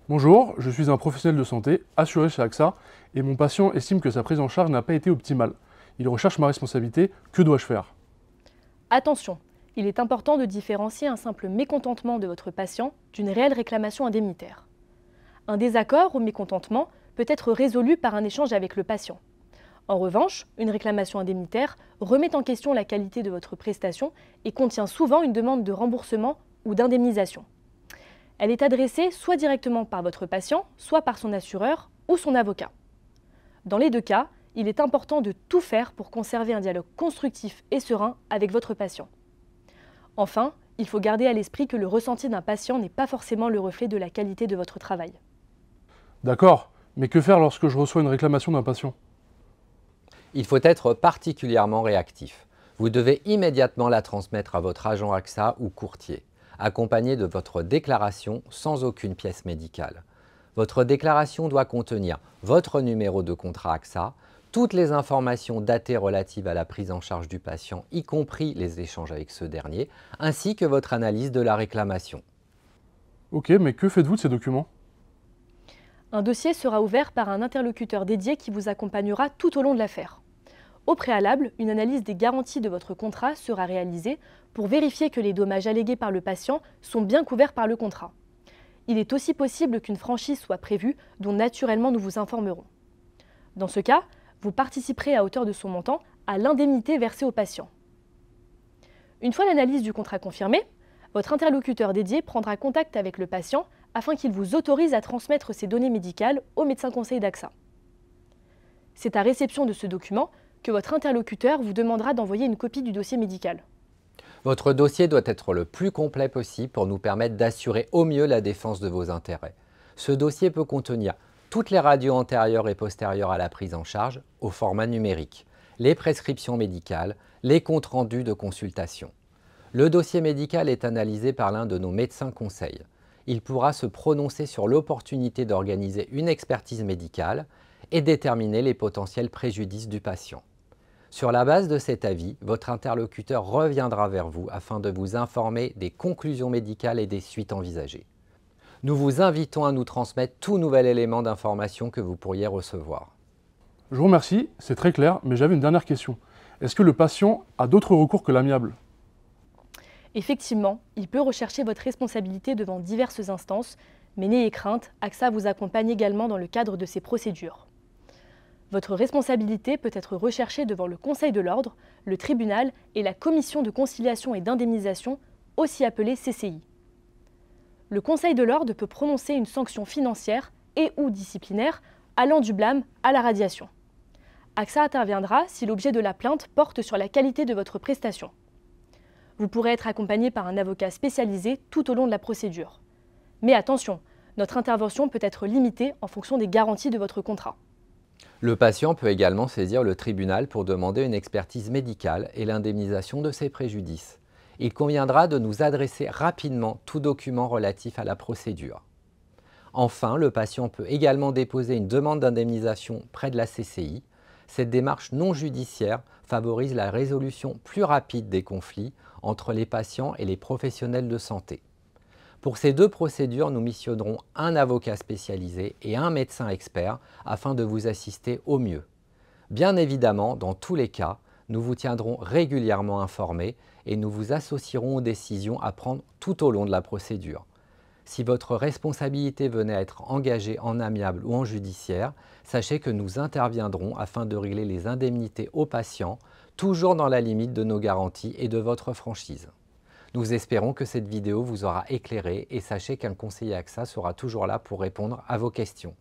Bonjour, je suis un professionnel de santé, assuré chez AXA, et mon patient estime que sa prise en charge n'a pas été optimale. Il recherche ma responsabilité, que dois-je faire? Attention, il est important de différencier un simple mécontentement de votre patient d'une réelle réclamation indemnitaire. Un désaccord ou mécontentement peut être résolu par un échange avec le patient. En revanche, une réclamation indemnitaire remet en question la qualité de votre prestation et contient souvent une demande de remboursement ou d'indemnisation. Elle est adressée soit directement par votre patient, soit par son assureur ou son avocat. Dans les deux cas, il est important de tout faire pour conserver un dialogue constructif et serein avec votre patient. Enfin, il faut garder à l'esprit que le ressenti d'un patient n'est pas forcément le reflet de la qualité de votre travail. D'accord, mais que faire lorsque je reçois une réclamation d'un patient? Il faut être particulièrement réactif. Vous devez immédiatement la transmettre à votre agent AXA ou courtier, accompagné de votre déclaration sans aucune pièce médicale. Votre déclaration doit contenir votre numéro de contrat AXA, toutes les informations datées relatives à la prise en charge du patient, y compris les échanges avec ce dernier, ainsi que votre analyse de la réclamation. Ok, mais que faites-vous de ces documents? Un dossier sera ouvert par un interlocuteur dédié qui vous accompagnera tout au long de l'affaire. Au préalable, une analyse des garanties de votre contrat sera réalisée pour vérifier que les dommages allégués par le patient sont bien couverts par le contrat. Il est aussi possible qu'une franchise soit prévue, dont naturellement nous vous informerons. Dans ce cas, vous participerez à hauteur de son montant à l'indemnité versée au patient. Une fois l'analyse du contrat confirmée, votre interlocuteur dédié prendra contact avec le patient afin qu'il vous autorise à transmettre ses données médicales au médecin conseil d'AXA. C'est à réception de ce document que votre interlocuteur vous demandera d'envoyer une copie du dossier médical. Votre dossier doit être le plus complet possible pour nous permettre d'assurer au mieux la défense de vos intérêts. Ce dossier peut contenir toutes les radios antérieures et postérieures à la prise en charge au format numérique, les prescriptions médicales, les comptes rendus de consultation. Le dossier médical est analysé par l'un de nos médecins conseils. Il pourra se prononcer sur l'opportunité d'organiser une expertise médicale et déterminer les potentiels préjudices du patient. Sur la base de cet avis, votre interlocuteur reviendra vers vous afin de vous informer des conclusions médicales et des suites envisagées. Nous vous invitons à nous transmettre tout nouvel élément d'information que vous pourriez recevoir. Je vous remercie, c'est très clair, mais j'avais une dernière question. Est-ce que le patient a d'autres recours que l'amiable? Effectivement, il peut rechercher votre responsabilité devant diverses instances, mais n'ayez crainte, AXA vous accompagne également dans le cadre de ces procédures. Votre responsabilité peut être recherchée devant le Conseil de l'Ordre, le tribunal et la Commission de conciliation et d'indemnisation, aussi appelée CCI. Le Conseil de l'Ordre peut prononcer une sanction financière et ou disciplinaire allant du blâme à la radiation. AXA interviendra si l'objet de la plainte porte sur la qualité de votre prestation. Vous pourrez être accompagné par un avocat spécialisé tout au long de la procédure. Mais attention, notre intervention peut être limitée en fonction des garanties de votre contrat. Le patient peut également saisir le tribunal pour demander une expertise médicale et l'indemnisation de ses préjudices. Il conviendra de nous adresser rapidement tout document relatif à la procédure. Enfin, le patient peut également déposer une demande d'indemnisation près de la CCI. Cette démarche non judiciaire favorise la résolution plus rapide des conflits entre les patients et les professionnels de santé. Pour ces deux procédures, nous missionnerons un avocat spécialisé et un médecin expert afin de vous assister au mieux. Bien évidemment, dans tous les cas, nous vous tiendrons régulièrement informés et nous vous associerons aux décisions à prendre tout au long de la procédure. Si votre responsabilité venait à être engagée en amiable ou en judiciaire, sachez que nous interviendrons afin de régler les indemnités aux patients, toujours dans la limite de nos garanties et de votre franchise. Nous espérons que cette vidéo vous aura éclairé et sachez qu'un conseiller AXA sera toujours là pour répondre à vos questions.